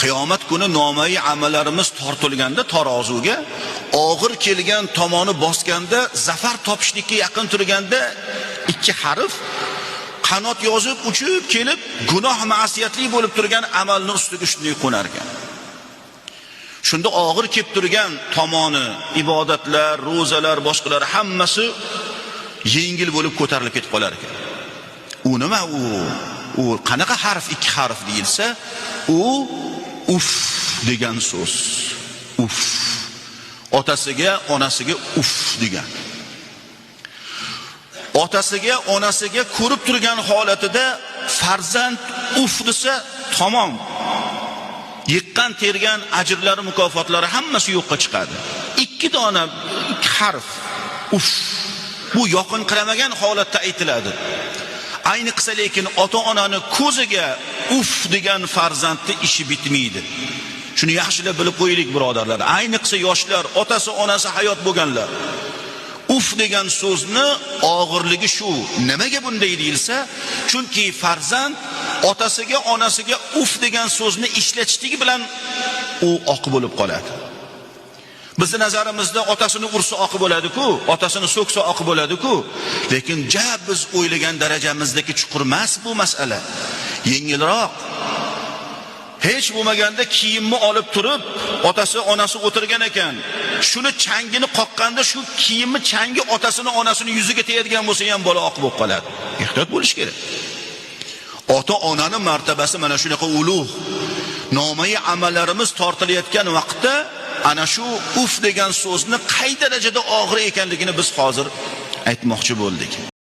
Qiyomat kuni nomai amallarimiz tortilganda tarozuga, og'ir kelgan tomoni bosganda, zafar topishlikka yaqin turganda ikki harf qanot yozib uchib kelib gunoh ma'siyatli bo'lib turgan amalni ustiga shunday qo'nar ekan. Shunda og'ir kelib turgan tomoni, ibodatlar, ro'zalar, boshqalar hammasi yengil bo'lib ko'tarilib ketib qolar ekan. U nima u qanaqa harf, ikki harf deyilsa, u uf degan so'z. Uf. Otasiga, onasiga uf degan. Otasiga, onasiga ko'rib turgan holatida farzand uf desa tamom. Yiqqan tergan ajrlari, mukofotlari hammasi yo'qqa chiqadi. Ikki dona harf uf. Bu yoqin qilamagan holatda aytiladi. Ayniqsa lekin ota-onani ko'ziga uf degan farzandni ishi bitmaydi. Shuni yaxshilab bilib qo'yaylik birodarlar. Ayniqsa yoshlar, otasi, onasi hayot bo'lganlar. Uf degan so'zni og'irligi shu. Nimaga bunday deyilsa, chunki farzand otasiga, onasiga uf degan so'zni ishlatishligi bilan u oq bo'lib qoladi. Bizning nazarimizda otasini ursa oq bo'ladi-ku, otasini so'ksa oq bo'ladi-ku, lekin biz o'ylagan darajamizdagi chuqur emas bu masala. Yengilroq. Hech bo'lmaganda kiyimni olib turib, otasi, onasi o'tirgan ekan. Shuni changini qoqqanda shu kiyimni changi otasini, onasini yuziga tegadigan bo'lsa ham bola oq bo'lib qoladi. Ehtiyot bo'lish kerak. Ota-onaning martabasi mana shunaqa ulug'. Nomai amallarimiz tortilayotgan vaqtda ana shu uf degan so'zni qay darajada og'ir ekanligini biz hozir aytmoqchi bo'ldik.